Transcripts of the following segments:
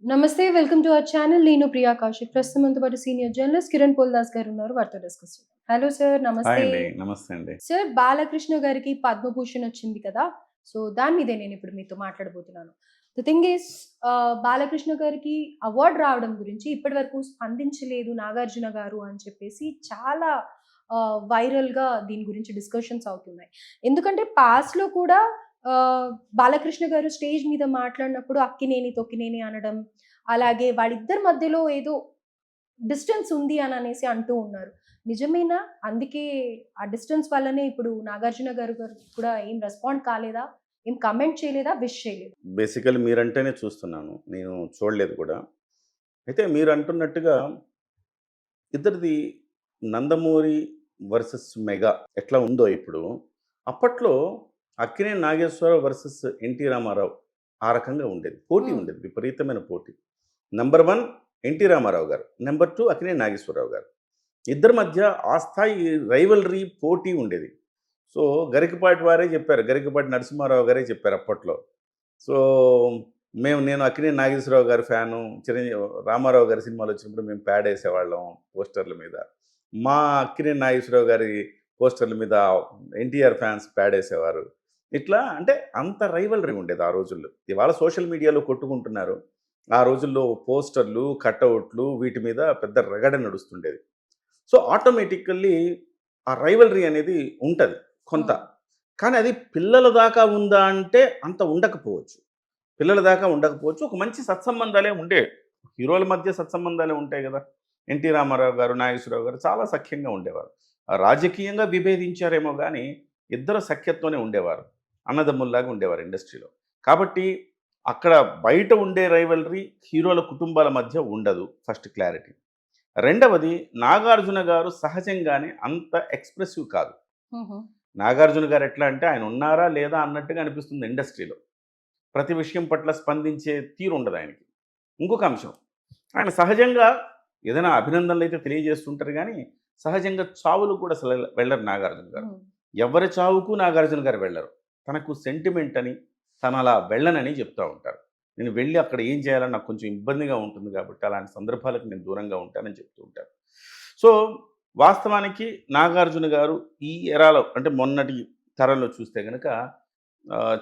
నమస్తే. Welcome to our channel. నేను ప్రియా కౌశిక్. ప్రస్తుతం మనతో పాటు సీనియర్ జర్నలిస్ట్ కిరణ్ పోల్దాస్ గారు ఉన్నారు. వారితో డిస్కస్ చేద్దాం. Hello sir. హాయ్ నమస్తే. అండి. నమస్తే అండి. సార్, బాలకృష్ణ గారికి పద్మభూషణ్ వచ్చింది కదా! సో, దాని మీదే నేనిప్పుడు మీతో మాట్లాడబోతున్నాను. ద థింగ్ ఈస్ బాలకృష్ణ గారికి అవార్డ్ రావడం గురించి ఇప్పటివరకు స్పందించలేదు నాగార్జున గారు అని చెప్పేసి చాలా వైరల్‌గా దీని గురించి డిస్కషన్స్ అవుతున్నాయి. ఎందుకంటే పాస్ట్‌లో కూడా బాలకృష్ణ గారు స్టేజ్ మీద మాట్లాడినప్పుడు అక్కినేని, తొక్కినేని అనడం, అలాగే వాళ్ళిద్దరి మధ్యలో ఏదో డిస్టెన్స్ ఉంది అననేసి అంటూ ఉన్నారు. నిజమేనా? అందుకే ఆ డిస్టెన్స్ వల్లనే ఇప్పుడు నాగార్జున గారు కూడా ఏం రెస్పాండ్ కాలేదా? ఏం కామెంట్ చేయలేదా? విష్ చేయలేదా? బేసికల్లీ మీరంటేనే చూస్తున్నాను. నేను చూడలేదు కూడా. అయితే మీరంటున్నట్టుగా ఇద్దరిది 'నందమూరి వర్సెస్ మెగా' ఎట్లా ఉందో ఇప్పుడు, అప్పట్లో 'అక్కినేని నాగేశ్వరరావు వర్సెస్ ఎన్టీ రామారావు' ఆ రకంగా ఉండేది. పోటీ హ్మ్. ఉండేది. విపరీతమైన పోటీ. నంబర్ 1 ఎన్టీ రామారావు గారు. నంబర్ 2 అక్కినేని నాగేశ్వరరావు గారు. ఇద్దరి మధ్య ఆ స్థాయి రైవల్రీ పోటీ ఉండేది. సో, గరికపాటి వారే చెప్పారు. గరికపాటి నరసింహారావు గారే చెప్పారు అప్పట్లో. సో, నేను అక్కినేని నాగేశ్వరరావు గారి ఫ్యాను. రామారావు గారి సినిమాలొచ్చినప్పుడు మేము ప్యాడేసేవాళ్ళం పోస్టర్‌ల మీద. మా అక్కినేని నాగేశ్వరరావు గారి పోస్టర్‌ల మీద ఎన్టీఆర్ ఫ్యాన్స్ ప్యాడేసేవారు. ఇట్లా అంటే అంత రైవల్రీ ఉండేది ఆ రోజుల్లో. ఇవాళ సోషల్ మీడియాలో కొట్టుకుంటున్నారు. ఆ రోజుల్లో పోస్టర్‌లు, కటౌట్‌లు వీటి మీద పెద్ద రగడ నడుస్తుండేది. సో, ఆటోమేటికల్లీ ఆ రైవల్రీ అనేది ఉంటది కొంత. హ్మ్. కానీ అది పిల్లల దాకా ఉందా అంటే అంత ఉండకపోవచ్చు. పిల్లల దాకా ఉండకపోవచ్చు. ఒక మంచి సత్సంబంధాలే ఉండేవి. హీరోల మధ్య సత్సంబంధాలే ఉంటాయి గదా! ఎన్టీ రామారావు గారు, నాగేశ్వరరావు గారు చాలా సఖ్యంగా ఉండేవారు. రాజకీయంగా విభేదించారేమో గానీ, ఇద్దరు సఖ్యతతోనే ఉండేవారు. అన్నదమ్ముల్లాగా ఉండేవారు ఇండస్ట్రీలో. కాబట్టి అక్కడ బయట ఉండే రైవల్రీ హీరోల కుటుంబాల మధ్య ఉండదు. First clarity. రెండవది, నాగార్జున గారు సహజంగానే అంత ఎక్స్‌ప్రెసివ్ కాదు. హుహు. నాగార్జున గారు ఎట్లా అంటే ఆయన ఉన్నారా? లేదా? అన్నట్టుగా అనిపిస్తుంది ఇండస్ట్రీలో. ప్రతి విషయం పట్ల స్పందించే తీరు ఉండదు ఆయనకి. ఇంకొక అంశం, ఆయన సహజంగా ఏదైనా అభినందనలైతే తెలియజేస్తుంటారు గానీ, సహజంగా చావులకు కూడా అసలు వెళ్ళరు నాగార్జున గారు. హ్మ్. ఎవ్వరి చావుకు నాగార్జున గారు వెళ్ళరు. తనకు సెంటిమెంట్ అని, తనలా వెళ్ళనని చెప్తా ఉంటారు. నేను వెళ్లి అక్కడ ఏం చేయాలని నాకు కొంచెం ఇబ్బందిగా ఉంటుంది కాబట్టి, అలాంటి సందర్భాలకు నేను దూరంగా ఉంటానని చెప్తూ ఉంటారు. సో, వాస్తవానికి నాగార్జున గారు ఈ ఎరాలో అంటే మొన్నటి తరంలో చూస్తే గనక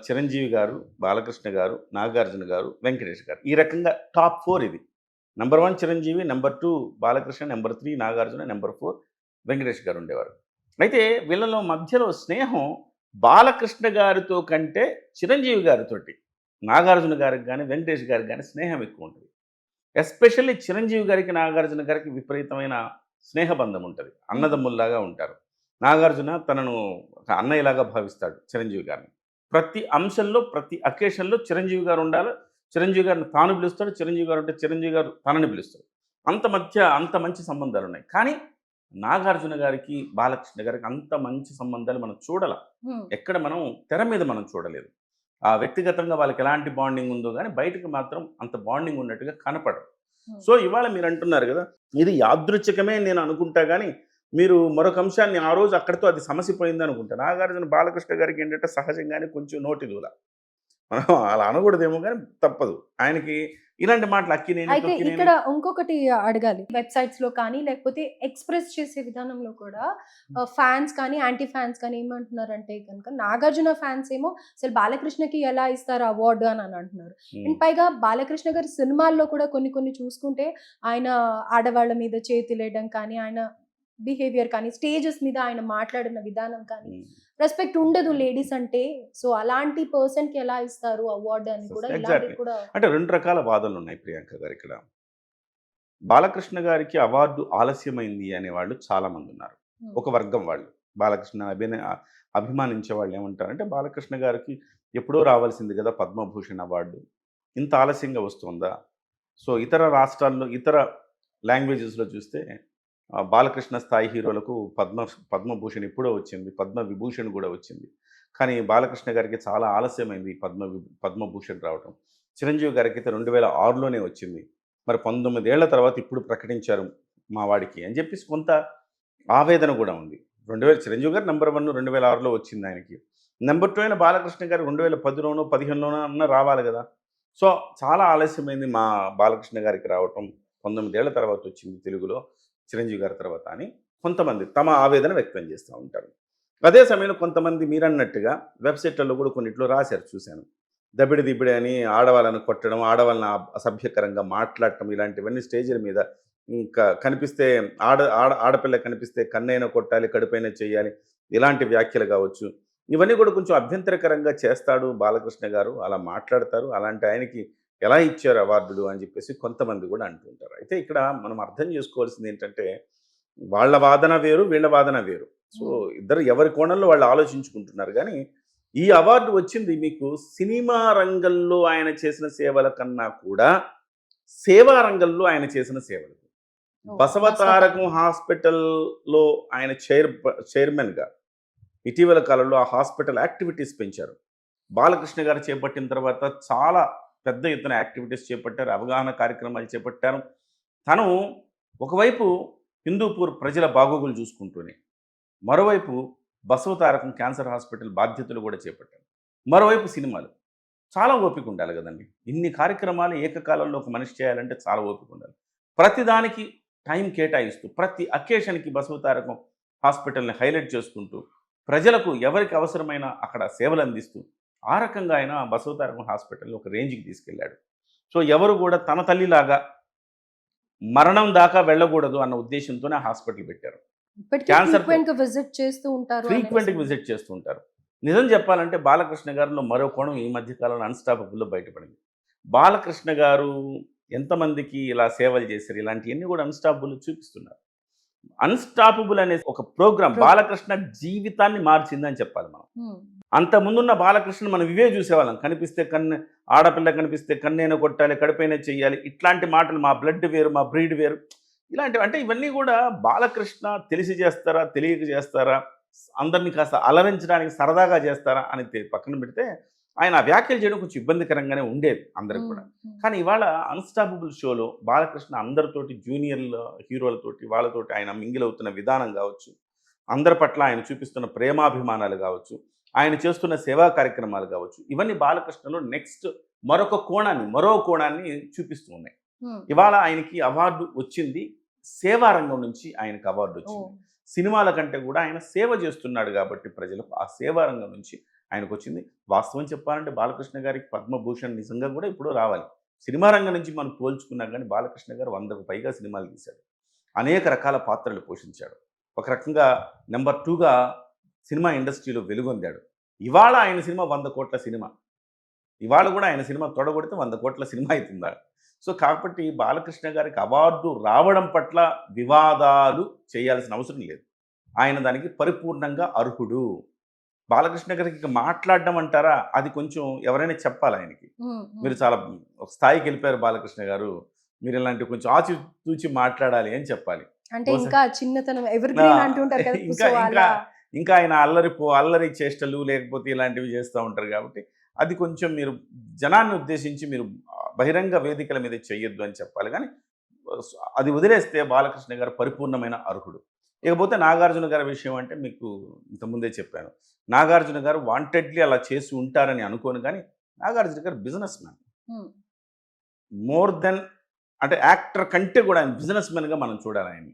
చిరంజీవి గారు, బాలకృష్ణ గారు, నాగార్జున గారు, వెంకటేష్ గారు. ఈ రకంగా టాప్ 4 ఇది. Number 1 Chiranjeevi, number 2 Balakrishna, number 3 Nagarjuna, number 4 Venkatesh గారు ఉండేవారు. అయితే వీళ్ళలో మధ్యలో స్నేహం బాలకృష్ణ గారితో కంటే చిరంజీవి గారితోటి, నాగార్జున గారికి గాని, వెంకటేష్ గారికి గాని స్నేహం ఎక్కువుంటది. ఎస్పెషల్లీ చిరంజీవి గారికి, నాగార్జున గారికి విపరీతమైన స్నేహబంధం ఉంటది. హుహు. అన్నదమ్ముల్లాగా ఉంటారు. నాగార్జున తనను ఒక అన్నయ్యలాగా భావిస్తాడు చిరంజీవి గారిని. ప్రతి అంశంలో, ప్రతి అకేషన్‌లో చిరంజీవి గారు ఉండాలి. చిరంజీవి గారిని తాను పిలుస్తాడు. చిరంజీవి గారు ఉంటే చిరంజీవి గారు తనని పిలుస్తాడు. అంత మంచి సంబంధాలున్నాయి. కానీ నాగార్జున గారికి, బాలకృష్ణ గారికి అంత మంచి సంబంధాలు మనం చూడల. హ్మ్. ఎక్కడ మనం తెర మీద మనం చూడలేదు. వ్యక్తిగతంగా వాళ్ళకి ఎలాంటి బాండింగ్ ఉందో గానీ, బయటకి మాత్రం అంత బాండింగ్ ఉన్నట్టుగా కనపడదు. హ్మ్. సో, ఇవాళ మీరంటున్నారు గదా! ఇది యాదృచ్ఛికమే నేను అనుకుంటా గానీ, మీరు మరొక అంశాన్ని ఆ రోజు అక్కడితో అది సమసిపోయిందనుకుంటా. నాగార్జున బాలకృష్ణ గారికేంటంటే సహజంగానే కొంచెం నోటి దూల. మనం అలా అనకూడదేమో గానీ తప్పదు. ఆయనకి ఇలాంటి మాటలు అక్కినేని, అయితే తొక్కినేని. ఇక్కడ ఇంకొకటి అడగాలి. వెబ్‌సైట్స్‌లో కానీ, లేకపోతే ఎక్స్‌ప్రెస్ చేసే విధానంలో కూడా ఫాన్స్ కానీ, యాంటీ ఫాన్స్ కానీ ఏమంటున్నారంటే గనక, నాగార్జున ఫాన్స్ ఏమో అసలు బాలకృష్ణకి ఎలా ఇస్తారు అవార్డ్ అని అంటున్నారు. హ్మ్. అండ్ పైగా బాలకృష్ణ గారి సినిమాల్లో కూడా కొన్ని కొన్ని చూసుకుంటే, ఆయన ఆడవాళ్ళ మీద చేతులేయడం కానీ, ఆయన బిహేవియర్ కానీ, స్టేజెస్ మీద ఆయన మాట్లాడిన విధానం కానీ, హ్మ్. రెస్పెక్ట్ ఉండదు లేడీస్ అంటే. సో, అలాంటి పర్సన్‌కి ఎలా ఇస్తారు అవార్డ్ అని కూడా ఇలాంటివి ఎగ్జాక్ట్‌లీ. కూడా అంటే 2 రకాల వాదనలున్నాయి ప్రియాంక గారిక్కడ. బాలకృష్ణ గారికి అవార్డు ఆలస్యమైంది అనేవాళ్ళు చాలామందున్నారు. హ్మ్. ఒక వర్గం వాళ్ళు. బాలకృష్ణ అభిమానించే వాళ్ళేమంటారంటే, బాలకృష్ణ గారికి ఎప్పుడో రావాల్సింది గదా! పద్మభూషణ్ అవార్డు. ఇంత ఆలస్యంగా వస్తోందా? సో, ఇతర రాష్ట్రాల్లో, ఇతర లాంగ్వేజెస్‌లో చూస్తే బాలకృష్ణ స్థాయి హీరోలకు పద్మభూషణ్ ఎప్పుడో వచ్చింది. పద్మవిభూషణ్ గూడా వచ్చింది. కానీ బాలకృష్ణ గారికి చాలా ఆలస్యమైంది ఈ పద్మభూషణ్ రావటం. చిరంజీవి గారికైతే 2006లోనే వచ్చింది. మరి 19 ఏళ్ల తర్వాత ఇప్పుడు ప్రకటించారు మా వాడికి అని జెప్పేసి కొంత ఆవేదన గూడా ఉంది. చిరంజీవి గారు నంబర్ 1 2006లో వచ్చిందాయనకి. నంబర్ 2 అయిన బాలకృష్ణ గారు 2010లోనో, 15లోనో అన్నా రావాలి గదా! సో చాలా ఆలస్యమైంది మా బాలకృష్ణ గారికి రావటం. 19 ఏళ్ల తర్వాత వచ్చింది తెలుగులో చిరంజీవి గారి తర్వాత అని కొంతమంది తమ ఆవేదన వ్యక్తం చేస్తూ ఉంటారు. అదే సమయంలో కొంతమంది మీరన్నట్టుగా వెబ్‌సైట్‌లలో కూడా కొన్నిట్లో రాశారు చూశాను. దబిడి దిబిడి అని ఆడవాళ్ళని కొట్టడం, ఆడవాళ్ళని అసభ్యకరంగా మాట్లాడటం ఇలాంటివన్నీ స్టేజ్‌ల మీద ఇంకా కనిపిస్తే ఆడపిల్ల కనిపిస్తే కన్నైనా కొట్టాలి, కడుపైనా చేయాలి. ఇలాంటి వ్యాఖ్యలు కావచ్చు. ఇవన్నీ కూడా కొంచెం అభ్యంతరకరంగా చేస్తాడు బాలకృష్ణ గారు. అలా మాట్లాడతారు. అలాంటి ఆయనకి ఎలా ఇచ్చారు అవార్డులు అని చెప్పేసి కొంతమంది కూడా అంటుంటారు. అయితే ఇక్కడ మనం అర్థం చేసుకోవాల్సింది ఏంటంటే, వాళ్ళ వాదన వేరు, వీళ్ళ వాదన వేరు. సో, హ్మ్. ఇద్దరు ఎవరి కోణంలో వాళ్ళు ఆలోచించుకుంటున్నారు గానీ, ఈ అవార్డు వచ్చింది మీకు సినిమా రంగంలో ఆయన చేసిన సేవల కన్నా కూడా, సేవా రంగంలో ఆయన చేసిన సేవలు. ఓహ్! బసవతారకం హాస్పిటల్‌లో ఆయన చైర్మన్‌గా ఇటీవల కాలంలో ఆ హాస్పిటల్ యాక్టివిటీస్ పెంచారు. బాలకృష్ణ గారు చేపట్టిన తర్వాత చాలా పెద్ద ఎత్తున యాక్టివిటీస్ చేపట్టారు. అవగాహన కార్యక్రమాలు చేపట్టారు. తను ఒకవైపు హిందూపూర్ ప్రజల బాగోగులు చూసుకుంటూనే, మరోవైపు బసవతారకం క్యాన్సర్ హాస్పిటల్ బాధ్యతలు కూడా చేపట్టారు. మరోవైపు సినిమాలు. చాలా ఓపిక ఉండాలి గదండీ! ఇన్ని కార్యక్రమాలు ఏకకాలంలో ఒక మనిషి చేయాలంటే చాలా ఓపిక ఉండాలి. ప్రతిదానికి టైం కేటాయిస్తూ, ప్రతి అకేషన్‌కి బసవతారకం హాస్పిటల్‌ని హైలైట్ చేసుకుంటూ, ప్రజలకు ఎవరికి అవసరమైన అక్కడ సేవలందిస్తూ, ఆ రకంగా ఆయన బసవతారకం హాస్పిటల్‌ని ఒక రేంజ్‌కి తీసుకెళ్ళాడు. సో, ఎవరు గూడా తన తల్లిలాగా మరణం దాకా వెళ్ళకూడదు అన్న ఉద్దేశ్యంతోనే ఆ హాస్పిటల్ పెట్టారు. ఇప్పటికి క్యాన్సర్‌తో ఫ్రీక్వెంట్‌గా విజిట్ చేస్తూ ఉంటారు అనేసి. ఫ్రీక్వెంట్‌గా విజిట్ చేస్తూ ఉంటారు. నిజం చెప్పాలంటే బాలకృష్ణ గారిలో మరో కోణం ఈ మధ్య కాలంలో అన్‌స్టాపబుల్‌లో బయటపడింది. బాలకృష్ణ గారు ఎంతమందికి ఇలా సేవలు చేశారు ఇలాంటియన్నీ కూడా అన్‌స్టాపబుల్ చూపిస్తున్నారు. అన్‌స్టాపబుల్ అనే ఒక ప్రోగ్రామ్ ప్రోగ్రామ్. బాలకృష్ణ జీవితాన్ని మార్చిందని చెప్పాలి మనం. హ్మ్. అంతకుముందున్న బాలకృష్ణని మనం ఇవే చూసేవాళ్ళం. కనిపిస్తే ఆడపిల్ల కనిపిస్తే కన్నైనా కొట్టాలి, కడుపైనా చెయ్యాలి. ఇట్లాంటి మాటలు మా బ్లడ్ వేరు, మా బ్రీడ్ వేరు. ఇలాంటివి అంటే ఇవన్నీ కూడా బాలకృష్ణ తెలిసి చేస్తారా? తెలియక చేస్తారా? అందరిని కాస్త అలరించడానికి సరదాగా చేస్తారా? అని పక్కన పెడితే ఆయన ఆ వ్యాఖ్యలు చేయడం కొంచెం ఇబ్బందికరంగానే ఉండేది అందరికి హ్మ్. కూడా. హ్మ్. కానీ ఇవాళ అన్‌స్టాపబుల్ షోలో బాలకృష్ణ అందరితోటి జూనియర్‌ల హీరోలతోటి వాళ్ళతోటి ఆయన మింగిల్ అవుతున్న విధానం కావచ్చు, అందరి పట్ల ఆయన చూపిస్తున్న ప్రేమాభిమానాలు కావచ్చు, ఆయన చేస్తున్న సేవా కార్యక్రమాలు కావచ్చు, ఇవన్నీ బాలకృష్ణలో నెక్స్ట్ మరో కోణాన్ని చూపిస్తూ ఉన్నాయి. హ్మ్. ఇవాళ ఆయనకి అవార్డు వచ్చింది. సేవా రంగం నుంచి ఆయనకు అవార్డు వచ్చింది. ఓహ్! సినిమాల కంటే కూడా ఆయన సేవ చేస్తున్నాడు కాబట్టి ప్రజలకు ఆ సేవా రంగం నుంచి ఆయనకొచ్చింది. వాస్తవం చెప్పాలంటే బాలకృష్ణ గారికి పద్మభూషణ్ నిజంగా కూడా ఎప్పుడో రావాలి. సినిమా రంగం నుంచి మనం పోల్చుకున్నా గానీ బాలకృష్ణ గారు 100కు పైగా సినిమాలు తీశాడు. అనేక రకాల పాత్రలు పోషించాడు. ఒక రకంగా నంబర్ 2గా సినిమా ఇండస్ట్రీలో వెలుగొందాడు. ఇవాళ ఆయన సినిమా 100,00,00,000 సినిమా. ఇవాళ కూడా ఆయన సినిమా తొడగొడితే 100,00,00,000 సినిమా అయితుందా. సో, కాబట్టి బాలకృష్ణ గారికి అవార్డు రావడం పట్ల వివాదాలు చేయాల్సిన అవసరం లేదు. ఆయన దానికి పరిపూర్ణంగా అర్హుడు. బాలకృష్ణ గారికి ఇక మాట్లాడడం అంటారా? అది కొంచెం ఎవరైనా చెప్పాలాయనకి. హ్మ్. హ్మ్. మీరు చాలా ఒక స్థాయికెళ్ళిపోయారు బాలకృష్ణ గారు. మీరు ఇలాంటివి కొంచెం ఆచితూచి మాట్లాడాలి అని చెప్పాలి. అంటే బహుశా ఇంకా చిన్నతనం ఎవర్ ఆ! గ్రీన్ అంటూ ఉంటారు కదా! ఇంకా సో, ఇంకా అలా. ఇంకా ఆయన అల్లరి చేష్టలు లేకపోతే ఇలాంటివి చేస్తా ఉంటారు కాబట్టి, అది కొంచెం మీరు జనాన్ని ఉద్దేశించి మీరు బహిరంగ వేదికల మీద చెయ్యొద్దు అని చెప్పాలి గానీ, స్ అది వదిలేస్తే బాలకృష్ణ గారు పరిపూర్ణమైన అర్హుడు. ఇకపోతే నాగార్జున గారి విషయం అంటే మీకు ఇంతకుముందే చెప్పాను. నాగార్జున గారు వాంటెడ్లీ అలా చేసి ఉంటారని అనుకోను గానీ, నాగార్జున గారు బిజినెస్ మ్యాన్. హ్మ్. మోర్ దెన్ అంటే యాక్టర్ కంటే కూడా ఆయన బిజినెస్ మ్యాన్‌గా మనం చూడాలాయన్ని.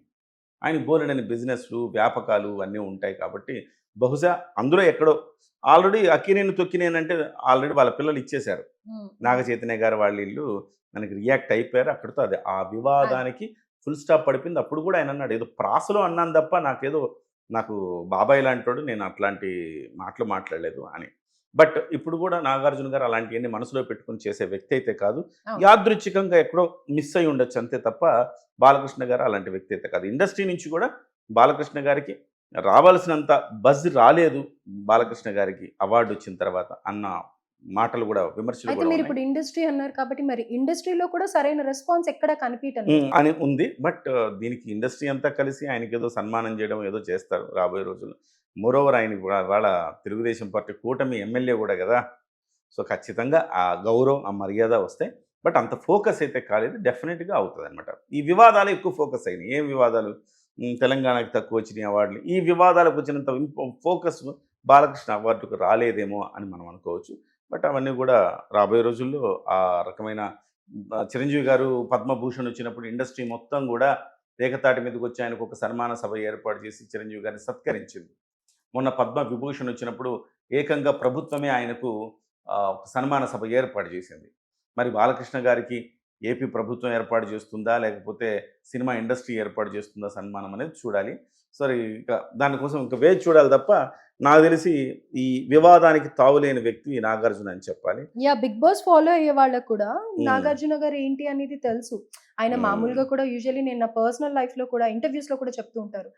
ఆయనకి బోలెడన్ని బిజినెస్‌లు, వ్యాపకాలు అన్నీ ఉంటాయి కాబట్టి, బహుశా అందులో ఎక్కడో ఆల్రెడీ 'అక్కినేని తొక్కినేని' అంటే ఆల్రెడీ వాళ్ళ పిల్లలు ఇచ్చేశారు. హ్మ్. నాగ హ్మ్. చైతన్య గారు వాళ్ళీళ్ళు మనకి రియాక్ట్ అయిపోయారు. అక్కడితో అది ఆ అది. వివాదానికి ఫుల్ స్టాప్ పడిపోయింది. అప్పుడు కూడా ఆయన అన్నాడు, "ఏదో ప్రాసలో అన్నాను తప్ప నాకు బాబాయ్ లాంటోడు. నేను అట్లాంటి మాటలు మాట్లాడలేదు" అని. బట్ ఇప్పుడు కూడా నాగార్జున గారు అలాంటియన్నీ మనసులో పెట్టుకొని చేసే వ్యక్తి అయితే కాదు. అవును. యాదృచ్ఛికంగా ఎక్కడో మిస్ అయ్యి ఉండొచ్చు అంతే తప్ప, బాలకృష్ణ గారు అలాంటి వ్యక్తి అయితే కాదు. ఇండస్ట్రీ నుంచి కూడా బాలకృష్ణ గారికి రావాల్సినంత బజ్ రాలేదు బాలకృష్ణ గారికి అవార్డ్ వచ్చిన తర్వాత అన్న మాటలు కూడా విమర్శలు అయితే కూడా ఉన్నాయి. మీరిప్పుడు ఇండస్ట్రీ అన్నారు కాబట్టి మరి ఇండస్ట్రీలో కూడా సరైన రెస్పాన్స్ ఎక్కడ కనిపియటం లేదు. అని ఉంది. బట్ దీనికి ఇండస్ట్రీ అంతా కలిసి ఆయనకేదో సన్మానం చేయడం ఏదో చేస్తారు రాబోయే రోజుల్లో. మోరోవర్ ఆయన ఇవాళ తెలుగుదేశం పార్టీ కూటమి ఎమ్మెల్యే కూడా గదా! సో, ఖచ్చితంగా ఆ గౌరవం, ఆ మర్యాద వస్తాయి. బట్ అంత ఫోకస్ అయితే కాలేదు. డెఫినిట్‌గా అవుతదనమాట. ఈ వివాదాలే ఎక్కువ ఫోకస్ అయినాయి. ఏం వివాదాలు? తెలంగాణకి తక్కువొచ్చినాయి అవార్డులు. ఈ వివాదాలకు వచ్చినంత ఫోకస్ బాలకృష్ణ అవార్డుకు రాలేదేమో అని మనం అనుకోవచ్చు. బట్ అవన్నీ కూడా రాబోయే రోజుల్లో ఆ రకమైన చిరంజీవి గారు పద్మభూషణ్ వచ్చినప్పుడు ఇండస్ట్రీ మొత్తం కూడా ఏకతాటి మీదకి వచ్చి ఆయనకు ఒక సన్మాన సభ ఏర్పాటు చేసి చిరంజీవి గారిని సత్కరించింది. మొన్న పద్మ విభూషణ్ వచ్చినప్పుడు ఏకంగా ప్రభుత్వమే ఆయనకు ఒక సన్మాన సభ ఏర్పాటు చేసింది. మరి బాలకృష్ణ గారికి ఏపీ ప్రభుత్వం ఏర్పాటు చేస్తుందా? లేకపోతే సినిమా ఇండస్ట్రీ ఏర్పాటు చేస్తుందా సన్మానం అనేది చూడాలి. సరే ఇక దానికోసం ఇంక వేచి చూడాలి తప్ప నాకు తెలిసి ఈ వివాదానికి తావులేని వ్యక్తి నాగార్జున అని చెప్పాలి. బిగ్ బాస్ ఫాలో అయ్యే వాళ్ళకి కూడా హ్మ్. నాగార్జున గారు ఏంటి అనేది తెలుసు. ఆయన హ్మ్. మామూలుగా కూడా యూజువల్లీ నేను నా పర్సనల్ లైఫ్ లో కూడా ఇంటర్వ్యూస్ లో కూడా చెప్తూ ఉంటారు.